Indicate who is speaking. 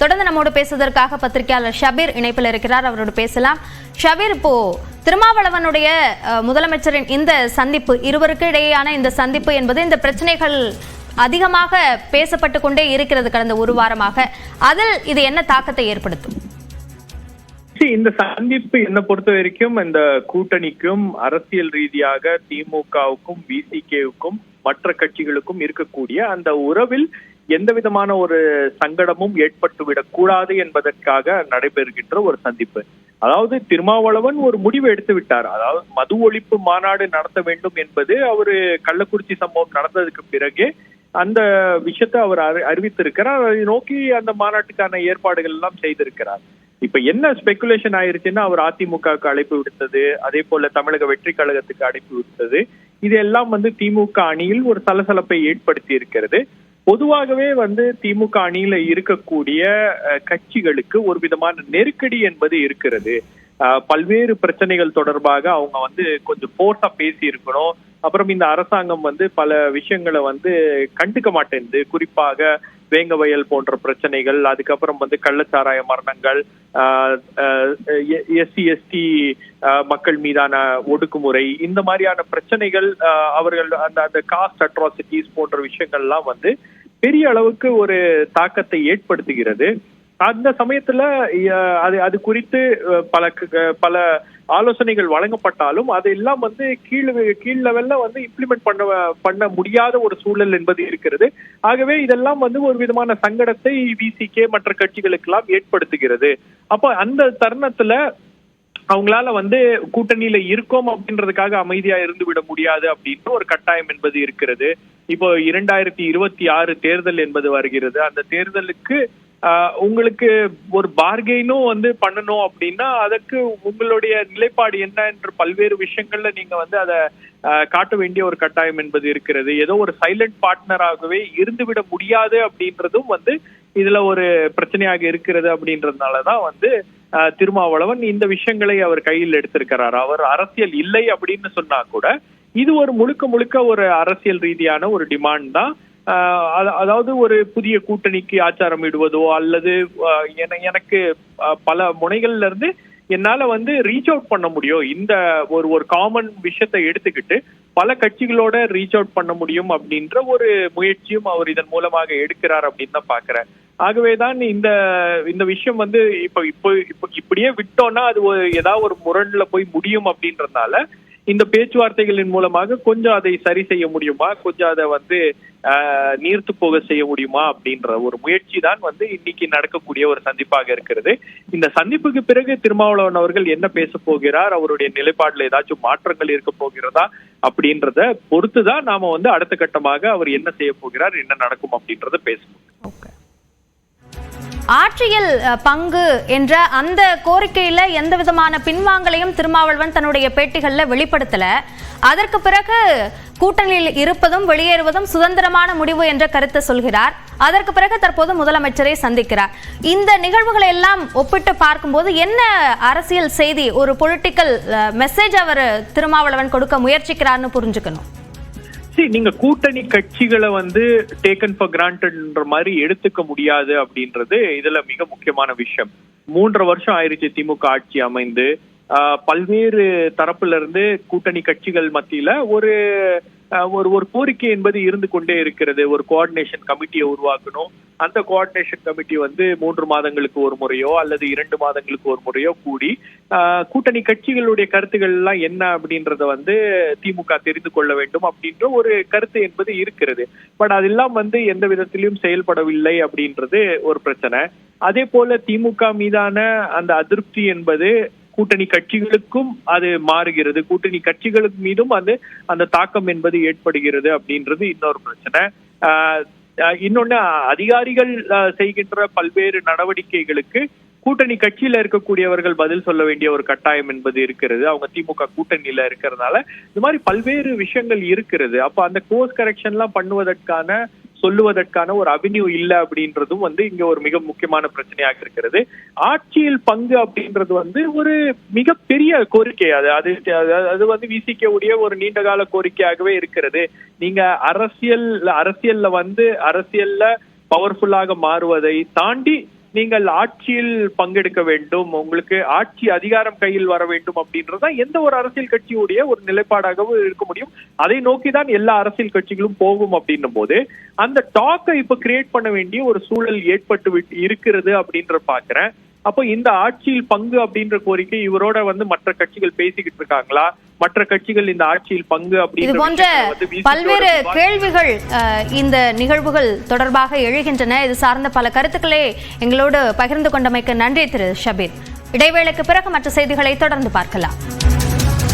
Speaker 1: தொடர்ந்து நம்மோடு பேசுவதற்காக பத்திரிகையாளர் ஷபீர் இணைப்பில் இருக்கிறார். அவரோடு பேசலாம். ஷபீர், இப்போ திருமாவளவனுடைய முதலமைச்சரின் இந்த சந்திப்பு, இருவருக்கு இடையேயான இந்த சந்திப்பு என்பது இந்த பிரச்சனைகள் அதிகமாக பேசப்பட்டு கொண்டே இருக்கிறது கடந்த ஒரு வாரமாக. அதில் இது என்ன தாக்கத்தை ஏற்படுத்தும்?
Speaker 2: இந்த சந்திப்பு என்ன பொறுத்த வரைக்கும் இந்த கூட்டணிக்கும் அரசியல் ரீதியாக திமுகவுக்கும் விசிகேவுக்கும் மற்ற கட்சிகளுக்கும் இருக்கக்கூடிய அந்த உறவில் எந்த விதமான ஒரு சங்கடமும் ஏற்பட்டுவிடக் கூடாது என்பதற்காக நடைபெறுகின்ற ஒரு சந்திப்பு. அதாவது திருமாவளவன் ஒரு முடிவு எடுத்து விட்டார். அதாவது மது ஒழிப்பு மாநாடு நடத்த வேண்டும் என்பது அவரு கள்ளக்குறிச்சி சம்பவம் நடந்ததுக்கு பிறகு அந்த விஷயத்தை அவர் அறிவித்திருக்கிறார். அதை நோக்கி அந்த மாநாட்டுக்கான ஏற்பாடுகள் எல்லாம் செய்திருக்கிறார். இப்ப என்ன ஸ்பெகுலேஷன் ஆயிருச்சுன்னா, அவர் அதிமுகவுக்கு அழைப்பு விடுத்தது, அதே போல தமிழக வெற்றி கழகத்துக்கு அழைப்பு விடுத்தது, இதெல்லாம் திமுக அணியில் ஒரு சலசலப்பை ஏற்படுத்தி இருக்கிறது. பொதுவாகவே திமுக அணியில இருக்கக்கூடிய கட்சிகளுக்கு ஒரு விதமான நெருக்கடி என்பது இருக்கிறது. பல்வேறு பிரச்சனைகள் தொடர்பாக அவங்க கொஞ்சம் போர்ஸா பேசி இருக்கணும். அப்புறம் இந்த அரசாங்கம் பல விஷயங்களை கண்டுக்க மாட்டேங்குது. குறிப்பாக வேங்க வயல் போன்ற பிரச்சனைகள், அதுக்கப்புறம் கள்ளச்சாராய மரணங்கள், எஸ்சி எஸ்டி மக்கள் மீதான ஒடுக்குமுறை, இந்த மாதிரியான பிரச்சனைகள், அவர்கள் அந்த காஸ்ட் அட்ராசிட்டிஸ் போன்ற விஷயங்கள்லாம் பெரிய அளவுக்கு ஒரு தாக்கத்தை ஏற்படுத்துகிறது. அந்த சமயத்துல அது குறித்து பல ஆலோசனைகள் வழங்கப்பட்டாலும் அதெல்லாம் கீழ் லெவல்ல இம்ப்ளிமெண்ட் பண்ண முடியாத ஒரு சூழல் என்பது இருக்கிறது. ஆகவே இதெல்லாம் ஒரு விதமான சங்கடத்தை விசிகே மற்ற கட்சிகளுக்கு எல்லாம் ஏற்படுத்துகிறது. அப்ப அந்த தருணத்துல அவங்களால கூட்டணியில இருக்கோம் அப்படின்றதுக்காக அமைதியா இருந்து விட முடியாது அப்படின்ற ஒரு கட்டாயம் என்பது இருக்கிறது. இப்போ 2026 தேர்தல் என்பது வருகிறது. அந்த தேர்தலுக்கு உங்களுக்கு ஒரு பார்கெயினும் பண்ணணும் அப்படின்னா அதற்கு உங்களுடைய நிலைப்பாடு என்ன என்ற பல்வேறு விஷயங்கள்ல நீங்க அதை காட்ட வேண்டிய ஒரு கட்டாயம் என்பது இருக்கிறது. ஏதோ ஒரு சைலண்ட் பார்ட்னராகவே இருந்துவிட முடியாது அப்படின்றதும் இதுல ஒரு பிரச்சனையாக இருக்கிறது. அப்படின்றதுனாலதான் திருமாவளவன் இந்த விஷயங்களை அவர் கையில் எடுத்திருக்கிறார். அவர் அரசியல் இல்லை அப்படின்னு சொன்னா கூட இது ஒரு முழுக்க ஒரு அரசியல் ரீதியான ஒரு டிமாண்ட் தான். அதாவது ஒரு புதிய கூட்டணிக்கு ஆச்சாரம் இடுவதோ அல்லது எனக்கு பல முனைகள்ல இருந்து என்னால ரீச் அவுட் பண்ண முடியும், இந்த ஒரு காமன் விஷயத்தை எடுத்துக்கிட்டு பல கட்சிகளோட ரீச் அவுட் பண்ண முடியும் அப்படின்ற ஒரு முயற்சியும் அவர் இதன் மூலமாக எடுக்கிறார் அப்படின்னு தான் பாக்குறேன். ஆகவேதான் இந்த விஷயம் இப்படியே விட்டோம்னா அது ஏதாவது ஒரு முரண்ல போய் முடியும் அப்படின்றதுனால இந்த பேச்சுவார்த்தைகளின் மூலமாக கொஞ்சம் அதை சரி செய்ய முடியுமா, கொஞ்சம் அதை நீர்த்து போக செய்ய முடியுமா அப்படின்ற ஒரு முயற்சி தான் இன்னைக்கு நடக்கக்கூடிய ஒரு சந்திப்பாக இருக்கிறது. இந்த சந்திப்புக்கு பிறகு திருமாவளவன் அவர்கள் என்ன பேச போகிறார், அவருடைய நிலைப்பாடுல ஏதாச்சும் மாற்றங்கள் இருக்க போகிறதா அப்படின்றத பொறுத்துதான் நாம அடுத்த கட்டமாக அவர் என்ன செய்ய போகிறார், என்ன நடக்கும் அப்படின்றத பேசணும்.
Speaker 1: ஆட்சியில் பங்கு என்ற அந்த கோரிக்கையில எந்த விதமான பின்வாங்கலையும் திருமாவளவன் தன்னுடைய பேட்டிகள்ல வெளிப்படுத்தல. அதற்கு பிறகு கூட்டணியில் இருப்பதும் வெளியேறுவதும் சுதந்திரமான முடிவு என்ற கருத்தை சொல்கிறார். அதற்கு பிறகு தற்போது முதலமைச்சரை சந்திக்கிறார். இந்த நிகழ்வுகளை எல்லாம் ஒப்பிட்டு பார்க்கும்போது என்ன அரசியல் செய்தி, ஒரு பொலிட்டிக்கல் மெசேஜ் அவர் திருமாவளவன் கொடுக்க முயற்சிக்கிறார்னு புரிஞ்சுக்கணும்.
Speaker 2: நீங்க கூட்டணி கட்சிகளை டேக்கன் ஃபார் கிராண்டட்ன்ற மாதிரி எடுத்துக்க முடியாது அப்படின்றது இதுல மிக முக்கியமான விஷயம். 3.5 வருஷம் ஆயிருச்சு திமுக ஆட்சி அமைந்து. பல்வேறு தரப்புல இருந்து கூட்டணி கட்சிகள் மத்தியில ஒரு கோரிக்கை என்பது இருந்து கொண்டே இருக்கிறது. ஒரு கோஆர்டினேஷன் கமிட்டியை உருவாக்கணும். அந்த கோஆர்டினேஷன் கமிட்டி 3 மாதங்களுக்கு ஒரு முறையோ அல்லது 2 மாதங்களுக்கு ஒரு முறையோ கூடி கூட்டணி கட்சிகளுடைய கருத்துக்கள் எல்லாம் என்ன அப்படின்றத திமுக தெரிந்து கொள்ள வேண்டும் அப்படின்ற ஒரு கருத்து என்பது இருக்கிறது. பட் அதெல்லாம் எந்த விதத்திலும் செயல்படவில்லை அப்படின்றது ஒரு பிரச்சனை. அதே போல திமுக மீதான அந்த அதிருப்தி என்பது கூட்டணி கட்சிகளுக்கும் அது மாறுகிறது. கூட்டணி கட்சிகளுக்கு மீதும் அந்த தாக்கம் என்பது ஏற்படுகிறது அப்படின்றது இன்னொரு பிரச்சனை. இன்னொன்னு, அதிகாரிகள் செய்கின்ற பல்வேறு நடவடிக்கைகளுக்கு கூட்டணி கட்சியில இருக்கக்கூடியவர்கள் பதில் சொல்ல வேண்டிய ஒரு கட்டாயம் என்பது இருக்கிறது. அவங்க திமுக கூட்டணியில இருக்கிறதுனால இந்த மாதிரி பல்வேறு விஷயங்கள் இருக்கிறது. அப்ப அந்த கோர்ஸ் கரெக்ஷன் எல்லாம் சொல்லுவதற்கான ஒரு அவென்யூ இல்லை அப்படின்றதும் இங்க ஒரு மிக முக்கியமான பிரச்சனையாக இருக்கிறது. ஆட்சியில் பங்கு அப்படின்றது ஒரு மிகப்பெரிய கோரிக்கை. அது விசிக்க உடைய ஒரு நீண்ட கால கோரிக்கையாகவே இருக்கிறது. நீங்க அரசியல்ல பவர்ஃபுல்லாக மாறுவதை தாண்டி நீங்கள் ஆட்சியில் பங்கெடுக்க வேண்டும், உங்களுக்கு ஆட்சி அதிகாரம் கையில் வர வேண்டும் அப்படின்றதுதான் எந்த ஒரு அரசியல் கட்சியுடைய ஒரு நிலைப்பாடாகவும் இருக்க முடியும். அதை நோக்கிதான் எல்லா அரசியல் கட்சிகளும் போகும் அப்படின்னும் போது அந்த டாக்கை இப்ப கிரியேட் பண்ண வேண்டிய ஒரு சூழல் ஏற்பட்டு இருக்கிறது அப்படின்ற பாக்குறேன். அப்போ இந்த ஆட்சியில் பங்கு அப்படின்ற கோரிக்கை இவரோட மற்ற கட்சிகள் பேசிக்கிட்டு இருக்காங்களா, மற்ற கட்சிகள் இந்த ஆட்சியில் பங்கு
Speaker 1: இது போன்ற பல்வேறு கேள்விகள் இந்த நிகழ்வுகள் தொடர்பாக எழுகின்றன. இது சார்ந்த பல கருத்துக்களை எங்களோடு பகிர்ந்து கொண்டமைக்கு நன்றி திரு ஷபீர். இடைவேளைக்கு பிறகு மற்ற செய்திகளை தொடர்ந்து பார்க்கலாம்.